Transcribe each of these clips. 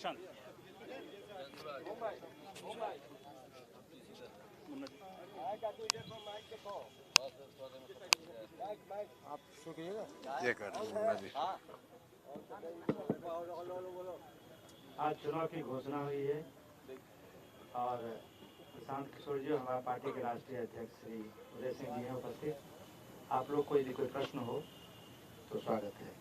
प्रशांत ये कर आज चुनाव की घोषणा हुई है और प्रशांत किशोर जी हमारे पार्टी के राष्ट्रीय अध्यक्ष श्री उदय सिंह जी हैं उपस्थित। आप लोग को यदि कोई प्रश्न हो तो स्वागत है।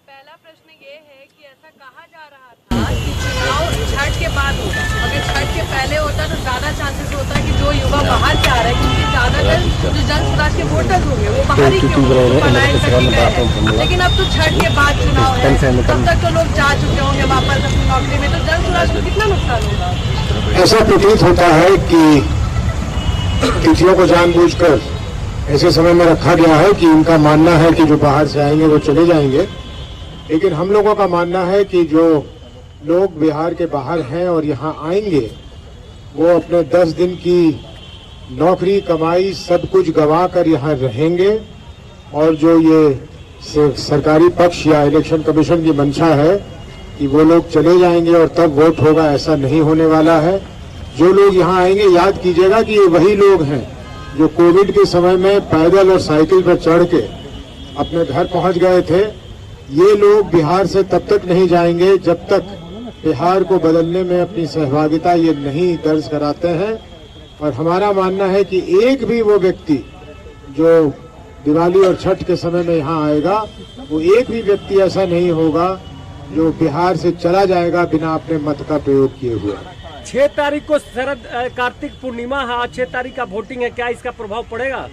पहला प्रश्न ये है कि ऐसा कहा जा रहा था कि चुनाव छठ के बाद होगा। अगर छठ के पहले होता तो ज्यादा चांसेस होता कि जो युवा बाहर से आ रहे हैं क्योंकि ज्यादातर जो जन स्वराज के वोटर्स होंगे वो बाहर ही क्यों पलायन करके गए हैं। लेकिन अब तो छठ के बाद चुनाव है, तब तक तो लोग जा चुके होंगे वापस अपनी नौकरी में, तो जन स्वराज को कितना नुकसान होगा? ऐसा प्रतीत होता है कि तिथियों को जानबूझकर ऐसे समय में रखा गया है कि उनका मानना है कि जो बाहर से आएंगे वो चले जाएंगे। लेकिन हम लोगों का मानना है कि जो लोग बिहार के बाहर हैं और यहाँ आएंगे वो अपने 10 दिन की नौकरी कमाई सब कुछ गंवा कर यहाँ रहेंगे। और जो ये सरकारी पक्ष या इलेक्शन कमीशन की मंशा है कि वो लोग चले जाएंगे और तब वोट होगा, ऐसा नहीं होने वाला है। जो लोग यहाँ आएंगे, याद कीजिएगा कि ये वही लोग हैं जो कोविड के समय में पैदल और साइकिल पर चढ़ के अपने घर पहुंच गए थे। ये लोग बिहार से तब तक नहीं जाएंगे जब तक बिहार को बदलने में अपनी सहभागिता ये नहीं दर्ज कराते हैं। और हमारा मानना है कि एक भी वो व्यक्ति जो दिवाली और छठ के समय में यहाँ आएगा, वो एक भी व्यक्ति ऐसा नहीं होगा जो बिहार से चला जाएगा बिना अपने मत का प्रयोग किए हुए। 6 तारीख को शरद कार्तिक पूर्णिमा है, आज 6 तारीख का वोटिंग है, क्या इसका प्रभाव पड़ेगा?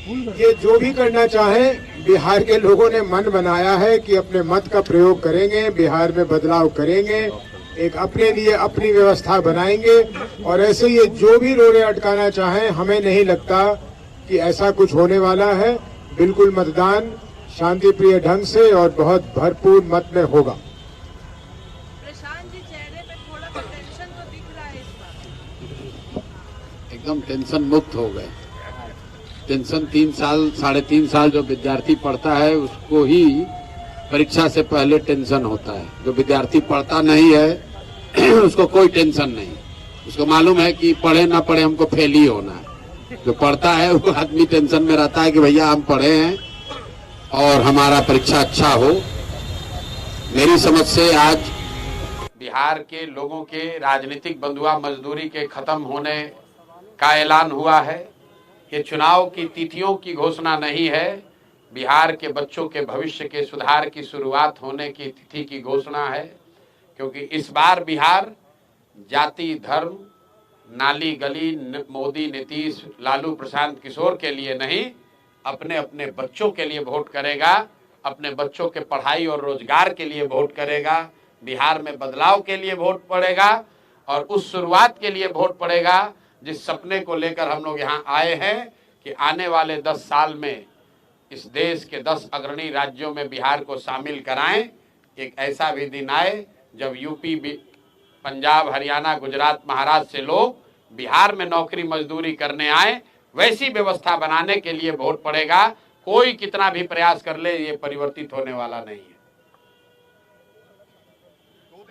ये जो भी करना चाहें, बिहार के लोगों ने मन बनाया है कि अपने मत का प्रयोग करेंगे, बिहार में बदलाव करेंगे, एक अपने लिए अपनी व्यवस्था बनाएंगे। और ऐसे ये जो भी रोड़े अटकाना चाहें, हमें नहीं लगता कि ऐसा कुछ होने वाला है। बिल्कुल मतदान शांतिप्रिय ढंग से और बहुत भरपूर मत में होगा। प्रशांत जी चेहरे पे थोड़ा सा टेंशन तो दिख रहा है इस बार। एकदम टेंशन मुक्त हो गए। टेंशन 3 साल 3.5 साल जो विद्यार्थी पढ़ता है उसको ही परीक्षा से पहले टेंशन होता है। जो विद्यार्थी पढ़ता नहीं है उसको कोई टेंशन नहीं। उसको मालूम है कि पढ़े ना पढ़े हमको फेल ही होना है। जो पढ़ता है वो आदमी टेंशन में रहता है कि भैया हम पढ़े हैं और हमारा परीक्षा अच्छा हो। मेरी समझ से आज बिहार के लोगों के राजनीतिक बंधुआ मजदूरी के खत्म होने का ऐलान हुआ है। ये चुनाव की तिथियों की घोषणा नहीं है, बिहार के बच्चों के भविष्य के सुधार की शुरुआत होने की तिथि की घोषणा है। क्योंकि इस बार बिहार जाति धर्म नाली गली मोदी नीतीश लालू प्रशांत किशोर के लिए नहीं, अपने अपने बच्चों के लिए वोट करेगा, अपने बच्चों के पढ़ाई और रोजगार के लिए वोट करेगा, बिहार में बदलाव के लिए वोट पड़ेगा और उस शुरुआत के लिए वोट पड़ेगा जिस सपने को लेकर हम लोग यहाँ आए हैं कि आने वाले 10 साल में इस देश के 10 अग्रणी राज्यों में बिहार को शामिल कराएं। एक ऐसा भी दिन आए जब यूपी पंजाब हरियाणा गुजरात महाराष्ट्र से लोग बिहार में नौकरी मजदूरी करने आए, वैसी व्यवस्था बनाने के लिए वोट पड़ेगा। कोई कितना भी प्रयास कर ले, ये परिवर्तित होने वाला नहीं है। 2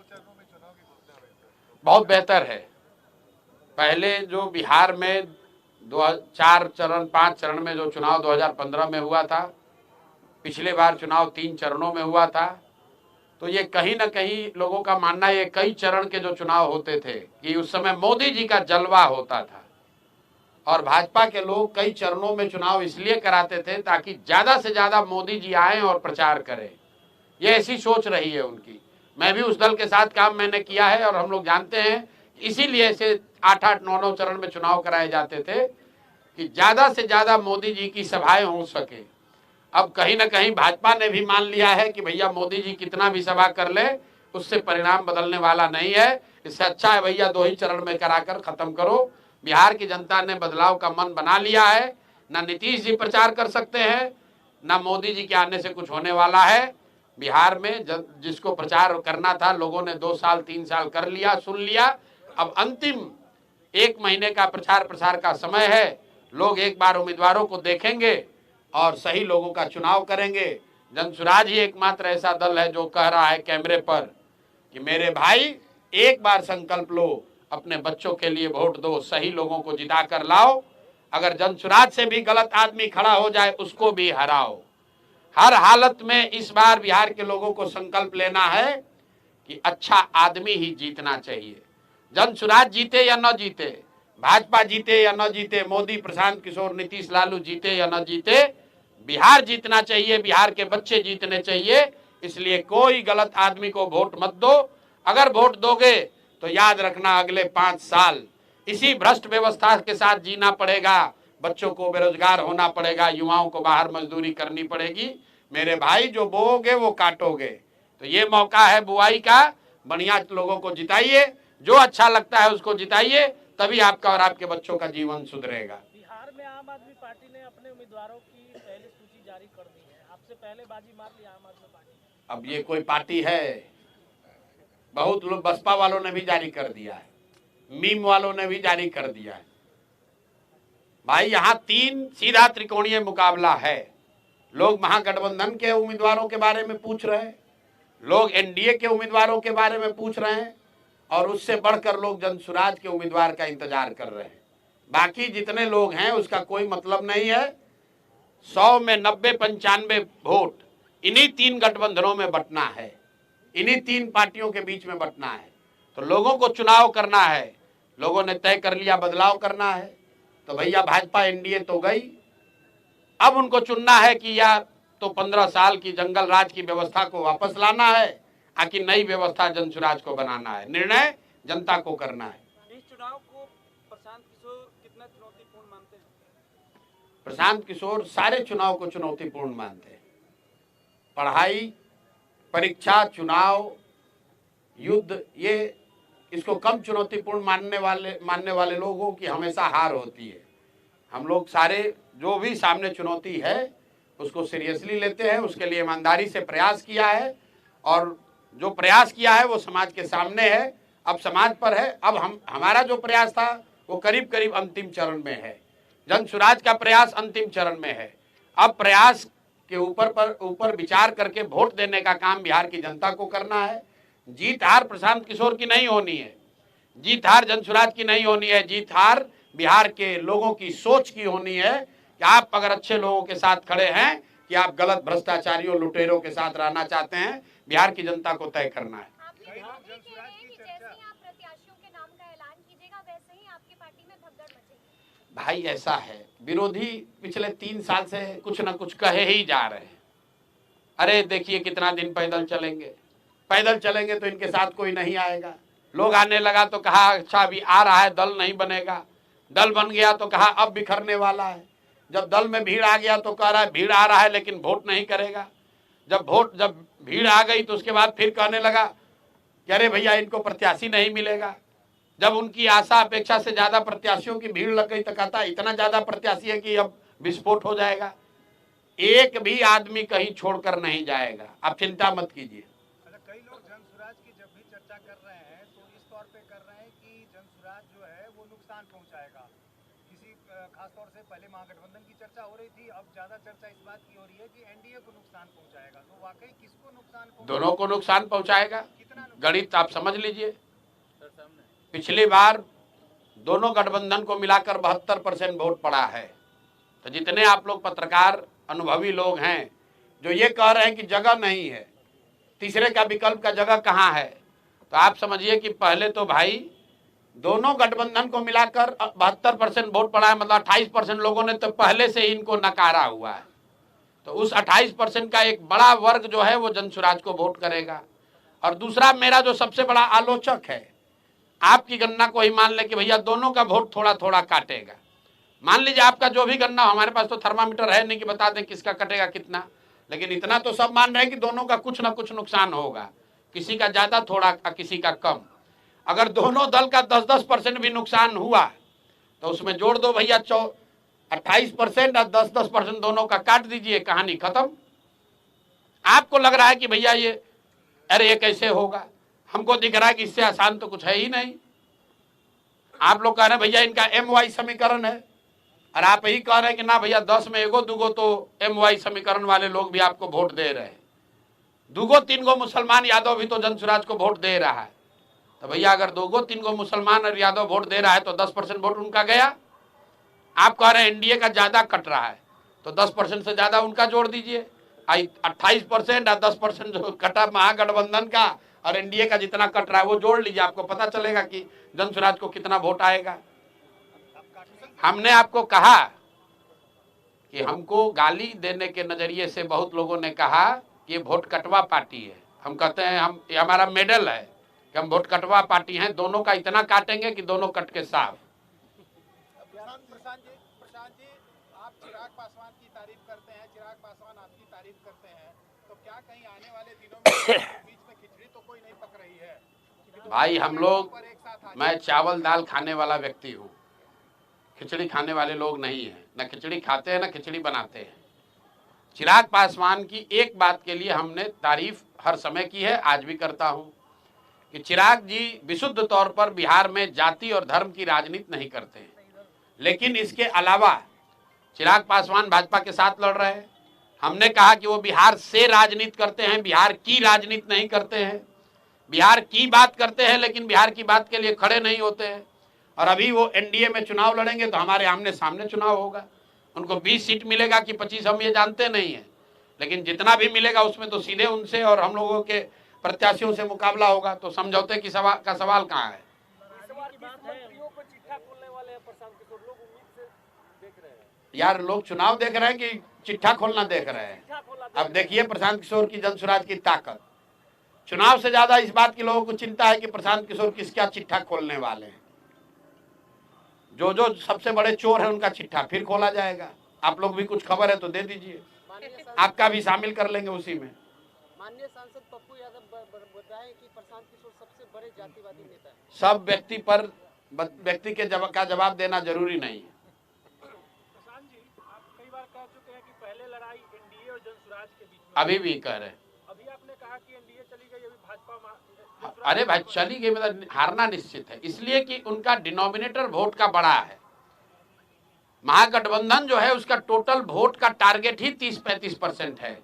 चरणों में चुनाव की घोषणा हुई। बहुत बेहतर है। पहले जो बिहार में 4 चरण 5 चरण में जो चुनाव 2015 में हुआ था, पिछले बार चुनाव 3 चरणों में हुआ था, तो ये कहीं ना कहीं लोगों का मानना है ये कई चरण के जो चुनाव होते थे कि उस समय मोदी जी का जलवा होता था और भाजपा के लोग कई चरणों में चुनाव इसलिए कराते थे ताकि ज्यादा से ज्यादा मोदी जी आए और प्रचार करें। ये ऐसी सोच रही है उनकी। मैं भी उस दल के साथ काम मैंने किया है और हम लोग जानते हैं, इसीलिए ऐसे 8-8 9-9 चरण में चुनाव कराए जाते थे कि ज्यादा से ज्यादा मोदी जी की सभाएं हो सके। अब कहीं ना कहीं भाजपा ने भी मान लिया है कि भैया मोदी जी कितना भी सभा कर ले उससे परिणाम बदलने वाला नहीं है, इससे अच्छा है भैया 2 ही चरण में कराकर खत्म करो। बिहार की जनता ने बदलाव का मन बना लिया है। ना नीतीश जी प्रचार कर सकते हैं, ना मोदी जी के आने से कुछ होने वाला है। बिहार में जिसको प्रचार करना था लोगों ने 2 साल 3 साल कर लिया, सुन लिया। अब अंतिम 1 महीने का प्रचार प्रसार का समय है। लोग एक बार उम्मीदवारों को देखेंगे और सही लोगों का चुनाव करेंगे। जनसुराज ही एकमात्र ऐसा दल है जो कह रहा है कैमरे पर कि मेरे भाई एक बार संकल्प लो, अपने बच्चों के लिए वोट दो, सही लोगों को जिता कर लाओ। अगर जनसुराज से भी गलत आदमी खड़ा हो जाए उसको भी हराओ। हर हालत में इस बार बिहार के लोगों को संकल्प लेना है कि अच्छा आदमी ही जीतना चाहिए। जनसुराज जीते या न जीते, भाजपा जीते या न जीते, मोदी, प्रशांत किशोर, नीतीश, लालू जीते या न जीते, बिहार जीतना चाहिए, बिहार के बच्चे जीतने चाहिए। इसलिए कोई गलत आदमी को वोट मत दो। अगर वोट दोगे तो याद रखना अगले 5 साल इसी भ्रष्ट व्यवस्था के साथ जीना पड़ेगा। बच्चों को बेरोजगार होना पड़ेगा, युवाओं को बाहर मजदूरी करनी पड़ेगी। मेरे भाई जो बोओगे वो काटोगे। तो ये मौका है बुआई का, बढ़िया लोगों को जिताइए, जो अच्छा लगता है उसको जिताइए, तभी आपका और आपके बच्चों का जीवन सुधरेगा। बिहार में आम आदमी पार्टी ने अपने उम्मीदवारों की पहली सूची जारी कर दी है, आपसे पहले बाजी मार ली आम आदमी पार्टी। अब ये कोई पार्टी है? बहुत लोग, बसपा वालों ने भी जारी कर दिया है, मीम वालों ने भी जारी कर दिया है। भाई यहाँ 3 सीधा त्रिकोणीय मुकाबला है। लोग महागठबंधन के उम्मीदवारों के बारे में पूछ रहे हैं, लोग एनडीए के उम्मीदवारों के बारे में पूछ रहे हैं, और उससे बढ़कर लोग जनसुराज के उम्मीदवार का इंतजार कर रहे हैं। बाकी जितने लोग हैं उसका कोई मतलब नहीं है। 100 में 90-95 वोट इन्हीं 3 गठबंधनों में बंटना है, इन्हीं 3 पार्टियों के बीच में बंटना है। तो लोगों को चुनाव करना है, लोगों ने तय कर लिया बदलाव करना है। तो भैया भाजपा एनडीए तो गई, अब उनको चुनना है कि या तो 15 साल की जंगल राज की व्यवस्था को वापस लाना है, आकि नई व्यवस्था जनसुराज को बनाना है। निर्णय जनता को करना है। इस चुनाव को प्रशांत किशोर कितना चुनौतीपूर्ण मानते हैं? प्रशांत किशोर सारे चुनाव को चुनौतीपूर्ण मानते हैं। पढ़ाई, परीक्षा, चुनाव, युद्ध, ये इसको कम चुनौतीपूर्ण मानने वाले लोगों की हमेशा हार होती है। हम लोग सारे जो भी सामने चुनौती है उसको सीरियसली लेते हैं, उसके लिए ईमानदारी से प्रयास किया है, और जो प्रयास किया है वो समाज के सामने है, अब समाज पर है। अब हमारा जो प्रयास था वो करीब करीब अंतिम चरण में है। जनसुराज का प्रयास अंतिम चरण में है। अब प्रयास के ऊपर विचार करके वोट देने का काम बिहार की जनता को करना है। जीत हार प्रशांत किशोर की नहीं होनी है, जीत हार जनसुराज की नहीं होनी है, जीत हार बिहार के लोगों की सोच की होनी है कि आप अगर अच्छे लोगों के साथ खड़े हैं कि आप गलत भ्रष्टाचारियों, लुटेरों के साथ रहना चाहते हैं, बिहार की जनता को तय करना है। भाई ऐसा है, विरोधी पिछले 3 साल से कुछ न कुछ कहे ही जा रहे हैं। अरे देखिए कितना दिन पैदल चलेंगे, पैदल चलेंगे तो इनके साथ कोई नहीं आएगा। लोग आने लगा तो कहा अच्छा अभी आ रहा है, दल नहीं बनेगा। दल बन गया तो कहा अब बिखरने वाला है। जब दल में भीड़ आ गया तो कह रहा है भीड़ आ रहा है लेकिन वोट नहीं करेगा। जब भीड़ आ गई तो उसके बाद फिर कहने लगा कि अरे भैया इनको प्रत्याशी नहीं मिलेगा। जब उनकी आशा अपेक्षा से ज्यादा प्रत्याशियों की भीड़ लग गई तो कहता इतना ज्यादा प्रत्याशी है कि अब विस्फोट हो जाएगा। एक भी आदमी कहीं छोड़कर नहीं जाएगा, आप चिंता मत कीजिए। कई लोग जनसुराज की जब भी चर्चा कर रहे हैं तो इस तौर पे कर रहे हैं कि जनसुराज जो है वो नुकसान पहुंचाएगा। किसी खासतौर से पहले महागठबंधन की चर्चा हो रही थी, अब ज्यादा चर्चा इस बात की हो रही है कि एनडीए को नुकसान पहुंचाएगा। तो वाकई किसको नुकसान पहुंचाएगा? दोनों को नुकसान पहुंचाएगा। गणित आप समझ लीजिए, पिछली बार दोनों गठबंधन को मिलाकर 72% वोट पड़ा है। तो जितने आप लोग पत्रकार अनुभवी लोग हैं जो ये कह रहे हैं कि जगह नहीं है, तीसरे का विकल्प का जगह कहाँ है, तो आप समझिए कि पहले तो भाई दोनों गठबंधन को मिलाकर 72% वोट पड़ा है, मतलब 28% लोगों ने तो पहले से ही इनको नकारा हुआ है। तो उस 28% का एक बड़ा वर्ग जो है वो जनसुराज को वोट करेगा। और दूसरा मेरा जो सबसे बड़ा आलोचक है, आपकी गणना को ही मान ले कि भैया दोनों का वोट थोड़ा थोड़ा काटेगा। मान लीजिए आपका जो भी गणना, हमारे पास तो थर्मामीटर है नहीं कि बता दें किसका कटेगा कितना, लेकिन इतना तो सब मान रहे हैं कि दोनों का कुछ ना कुछ नुकसान होगा, किसी का ज्यादा थोड़ा किसी का कम। अगर दोनों दल का 10-10% भी नुकसान हुआ तो उसमें जोड़ दो भैया 28% और 10-10% दोनों का काट दीजिए, कहानी खत्म। आपको लग रहा है कि भैया ये अरे ये कैसे होगा, हमको दिख रहा है कि इससे आसान तो कुछ है ही नहीं। आप लोग कह रहे हैं भैया इनका MY समीकरण है, और आप यही कह रहे हैं कि ना भैया 10 में एगो दूगो तो MY समीकरण वाले लोग भी आपको वोट दे रहे हैं, दूगो तीन गो मुसलमान यादव भी तो जनसुराज को वोट दे रहा है। तो भैया अगर दूगो तीन गो मुसलमान और यादव वोट दे रहा है तो 10% वोट उनका गया। आप कह रहे हैं एनडीए का ज्यादा कट रहा है, तो 10% से ज्यादा उनका जोड़ दीजिए। 28% और 10% जो कटा महागठबंधन का और एनडीए का जितना कट रहा है वो जोड़ लीजिए, आपको पता चलेगा कि जनसुराज को कितना वोट आएगा। हमने आपको कहा कि हमको गाली देने के नजरिए से बहुत लोगों ने कहा कि ये वोट कटवा पार्टी है। हम कहते हैं हम, ये हमारा मेडल है कि हम वोट कटवा पार्टी हैं, दोनों का इतना काटेंगे कि दोनों कट के साफ। प्रशांत जी, आप चिराग पासवान की तारीफ करते हैं, चिराग पासवान आपकी तारीफ करते हैं, तो क्या कहीं आने वाले दिनों में बीच में खिचड़ी तो कोई नहीं पक रही है? भाई हम लोग, मैं चावल दाल खाने वाला व्यक्ति हूँ, खिचड़ी खाने वाले लोग नहीं हैं। न खिचड़ी खाते हैं न खिचड़ी बनाते हैं। चिराग पासवान की एक बात के लिए हमने तारीफ हर समय की है, आज भी करता हूँ, कि चिराग जी विशुद्ध तौर पर बिहार में जाति और धर्म की राजनीति नहीं करते हैं। लेकिन इसके अलावा चिराग पासवान भाजपा के साथ लड़ रहे हैं। हमने कहा कि वो बिहार से राजनीति करते हैं, बिहार की राजनीति नहीं करते हैं। बिहार की बात करते हैं लेकिन बिहार की बात के लिए खड़े नहीं होते हैं। और अभी वो एनडीए में चुनाव लड़ेंगे तो हमारे आमने सामने चुनाव होगा। उनको 20 सीट मिलेगा कि 25 हम ये जानते नहीं है, लेकिन जितना भी मिलेगा उसमें तो सीधे उनसे और हम लोगों के प्रत्याशियों से मुकाबला होगा। तो समझौते की सवाल कहाँ है? यार लोग चुनाव देख रहे हैं कि चिट्ठा खोलना देख रहे हैं? अब देखिए प्रशांत किशोर की जनसुराज की ताकत, चुनाव से ज्यादा इस बात की लोगों को चिंता है कि प्रशांत किशोर किसका चिट्ठा खोलने वाले हैं। जो जो सबसे बड़े चोर है उनका चिट्ठा फिर खोला जाएगा। आप लोग भी कुछ खबर है तो दे दीजिए, आपका भी शामिल कर लेंगे उसी में। माननीय सांसद पप्पू यादव बताएं कि प्रशांत किशोर सबसे बड़े जातिवादी नेता हैं। सब व्यक्ति के जवाब देना जरूरी नहीं है। प्रशांत जी, आप कई बार कह चुके हैं कि पहले लड़ाई एनडीए और जनसुराज के बीच में, अभी भी कह रहे हैं। अभी आपने कहा कि एनडीए चली गई, अभी भाजपा अरे भाई चली गई मतलब हारना निश्चित है, इसलिए कि उनका डिनोमिनेटर वोट का बड़ा है। महागठबंधन जो है उसका टोटल वोट का टारगेट ही 30-35% है।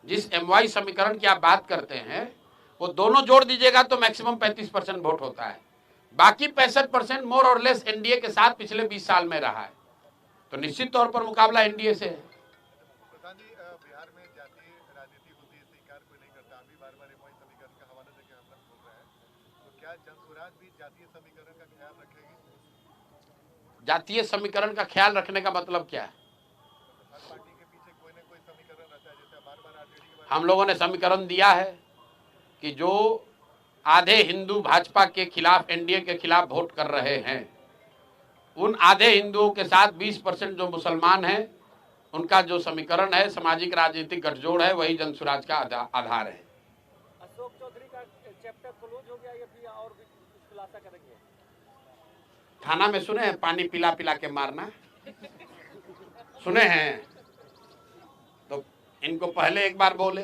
जिस MY समीकरण की आप बात करते हैं वो दोनों जोड़ दीजिएगा तो मैक्सिमम 35% वोट होता है। बाकी 65% मोर और लेस एनडीए के साथ पिछले 20 साल में रहा है। तो निश्चित तौर पर मुकाबला एनडीए से है। बिहार में जातीय राजनीति होती है, स्वीकार कोई नहीं करता। अभी बार-बार MY समीकरण का हवाला देकर हम लोग बोल रहे हैं, तो क्या जनसुराज भी जातीय समीकरण का ख्याल रखेगी? जातीय समीकरण का ख्याल रखने का मतलब क्या है? हर पार्टी के पीछे कोई ना कोई समीकरण रहता है, जैसे बार-बार आरजेडी के हम लोगों ने समीकरण दिया है कि जो आधे हिंदू भाजपा के खिलाफ एनडीए के खिलाफ वोट कर रहे हैं, उन आधे हिंदुओं के साथ 20% जो मुसलमान हैं उनका जो समीकरण है, सामाजिक राजनीतिक गठजोड़ है, वही जनसुराज का आधार है। अशोक चौधरी का चैप्टर क्लोज हो गया या फिर और भी कुछ खुलासा करेंगे? थाना में सुने हैं पानी पिला पिला के मारना, सुने हैं? तो इनको पहले एक बार बोले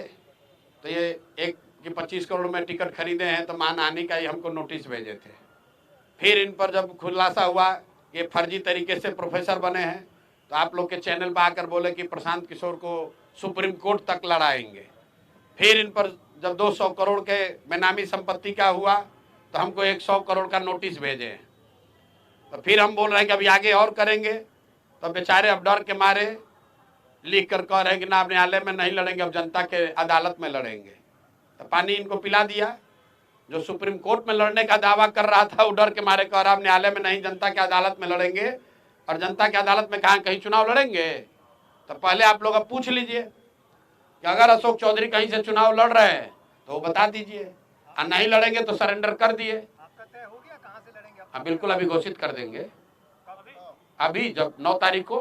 तो ये एक कि 25 करोड़ में टिकट खरीदे हैं तो मानहानि का ही हमको नोटिस भेजे थे। फिर इन पर जब खुलासा हुआ ये फर्जी तरीके से प्रोफेसर बने हैं तो आप लोग के चैनल पर आकर बोले कि प्रशांत किशोर को सुप्रीम कोर्ट तक लड़ाएंगे। फिर इन पर जब 200 करोड़ के बेनामी संपत्ति का हुआ तो हमको 100 करोड़ का नोटिस भेजे हैं। तो फिर हम बोल रहे हैं कि अभी आगे और करेंगे, तो बेचारे अब डर के मारे लिख कर कह रहे हैं कि ना अब न्यायालय में नहीं लड़ेंगे, अब जनता के अदालत में लड़ेंगे। तो पानी इनको पिला दिया। जो सुप्रीम कोर्ट में लड़ने का दावा कर रहा था वो डर के मारे कह रहा अब न्यायालय में नहीं, जनता के अदालत में लड़ेंगे। और जनता के अदालत में कहाँ कहीं चुनाव लड़ेंगे? तो पहले आप लोग अब पूछ लीजिए कि अगर अशोक चौधरी कहीं से चुनाव लड़ रहे हैं तो वो बता दीजिए, और नहीं लड़ेंगे तो सरेंडर कर दिए। आपका तय हो गया कहाँ से लड़ेंगे? हाँ बिल्कुल, अभी घोषित कर देंगे। अभी जब 9 तारीख को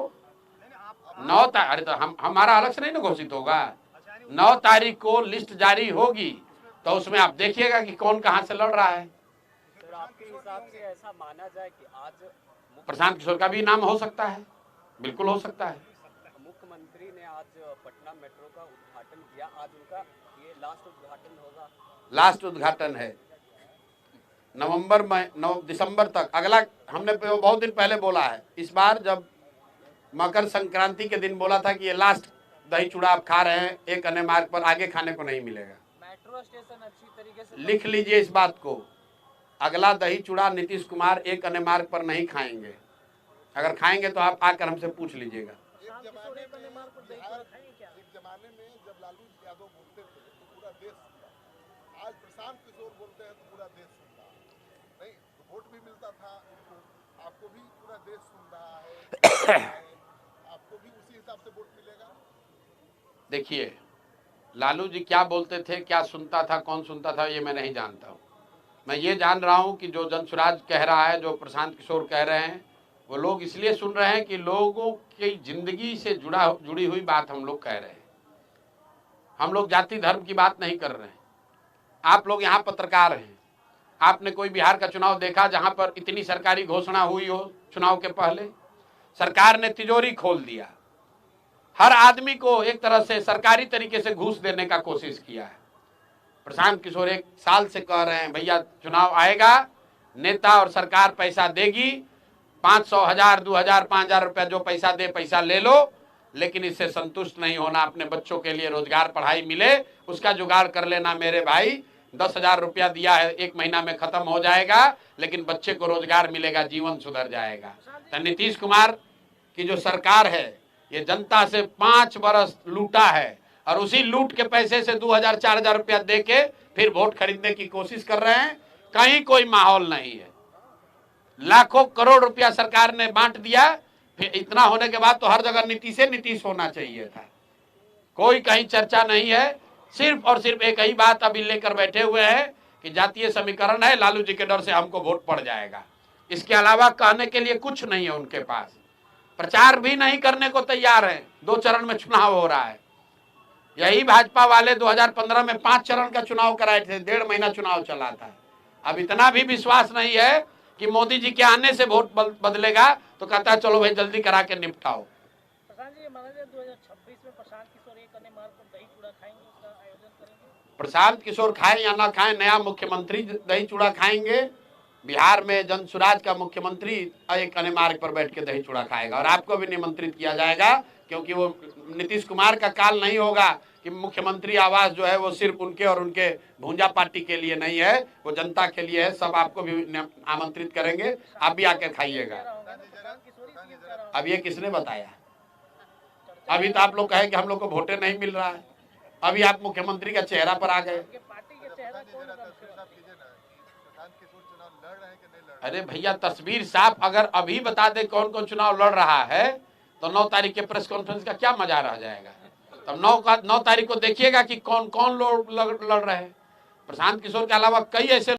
9 तारीख, अरे तो हमारा अलग से नहीं ना घोषित होगा। 9 तारीख को लिस्ट जारी होगी तो उसमें आप देखिएगा कि कौन कहाँ से लड़ रहा है। सर आपके हिसाब से ऐसा माना जाए कि आज प्रशांत किशोर का भी नाम हो सकता है, बिल्कुल हो सकता है। मुख्यमंत्री ने आज पटना मेट्रो का उद्घाटन किया, आज उनका ये लास्ट उद्घाटन होगा? लास्ट उद्घाटन है नवंबर में, 9 दिसंबर तक। अगला हमने बहुत दिन पहले बोला है, इस बार जब मकर संक्रांति के दिन बोला था कि ये लास्ट दही चूड़ा आप खा रहे हैं, एक अन्य मार्ग पर आगे खाने को नहीं मिलेगा। मेट्रो स्टेशन अच्छी तरीके से लिख लीजिए इस बात को, अगला दही चूड़ा नीतीश कुमार एक अन्य मार्ग पर नहीं खाएंगे। अगर खाएंगे तो आप आकर हमसे पूछ लीजिएगा। प्रशांत किशोर एक अन्य मार्ग पर दही चूड़ा खाएंगे क्या? एक जमाने में जब लालू यादव बोलते थे तो पूरा देश सुनता। आज प्रशांत किशोर बोलते हैं तो पूरा देश सुनता नहीं, तो वोट भी मिलता था उनको। आपको भी पूरा देश सुन रहा है, आपको भी उसी हिसाब से वोट मिलेगा। देखिए, लालू जी क्या बोलते थे, क्या सुनता था, कौन सुनता था, ये मैं नहीं जानता हूँ। मैं ये जान रहा हूँ कि जो जनसुराज कह रहा है, जो प्रशांत किशोर कह रहे हैं, वो लोग इसलिए सुन रहे हैं कि लोगों की जिंदगी से जुड़ी हुई बात हम लोग कह रहे हैं। हम लोग जाति धर्म की बात नहीं कर रहे हैं। आप लोग यहाँ पत्रकार हैं, आपने कोई बिहार का चुनाव देखा जहाँ पर इतनी सरकारी घोषणा हुई हो? चुनाव के पहले सरकार ने तिजोरी खोल दिया, हर आदमी को एक तरह से सरकारी तरीके से घूस देने का कोशिश किया है। प्रशांत किशोर 1 साल से कह रहे हैं भैया चुनाव आएगा, नेता और सरकार पैसा देगी, 500, 1000, 2000, 5000 रुपया जो पैसा दे पैसा ले लो, लेकिन इससे संतुष्ट नहीं होना। अपने बच्चों के लिए रोजगार पढ़ाई मिले उसका जुगाड़ कर लेना मेरे भाई। 10,000 रुपया दिया है, 1 महीना में खत्म हो जाएगा, लेकिन बच्चे को रोजगार मिलेगा, जीवन सुधर जाएगा। तो नीतीश कुमार की जो सरकार है ये जनता से 5 बरस लूटा है और उसी लूट के पैसे से 2000, 4000 रुपया दे के फिर वोट खरीदने की कोशिश कर रहे हैं। कहीं कोई माहौल नहीं है। लाखों करोड़ रुपया सरकार ने बांट दिया, फिर इतना होने के बाद तो हर जगह नीतीश होना चाहिए था। कोई कहीं चर्चा नहीं है, सिर्फ और सिर्फ एक ही बात अभी लेकर बैठे हुए हैं कि जातीय समीकरण है, लालू जी के डर से हमको वोट पड़ जाएगा। इसके अलावा कहने के लिए कुछ नहीं है उनके पास। प्रचार भी नहीं करने को तैयार है। 2 चरण में चुनाव हो रहा है। यही भाजपा वाले 2015 में 5 चरण का चुनाव कराए थे, 1.5 महीना चुनाव चला था। अब इतना भी विश्वास नहीं है कि मोदी जी के आने से वोट बदलेगा, तो कहता है चलो भाई जल्दी करा के निपटाओ। प्रशांत जी, माना जाए 2026 में प्रशांत किशोर एक अन्य मार्ग पर दही चूड़ा खाएंगे, उसका आयोजन करेंगे? प्रशांत किशोर खाएं या ना खाएं, नया मुख्यमंत्री दही चूड़ा खाएंगे। बिहार में जनसुराज का मुख्यमंत्री एक अन्य मार्ग पर बैठ के दही चूड़ा खाएगा और आपको भी निमंत्रित किया जाएगा, क्योंकि वो नीतीश कुमार का काल नहीं होगा कि मुख्यमंत्री आवास जो है वो सिर्फ उनके और उनके भूंजा पार्टी के लिए नहीं है, वो जनता के लिए है। सब आपको भी आमंत्रित करेंगे, आप भी आकर खाइएगा। अब ये किसने बताया? अभी तो आप लोग कहे कि हम लोग को वोटें नहीं मिल रहा है, अभी आप मुख्यमंत्री का चेहरा पर आ गए। अरे भैया तस्वीर साफ अगर अभी बता दे कौन कौन चुनाव लड़ रहा है तो 9 तारीख के प्रेस कॉन्फ्रेंस का क्या मजा रह जाएगा। तब 9 तारीख को देखिएगा कि कौन कौन लोग लड़ रहे हैं। प्रशांत किशोर के अलावा कई ऐसे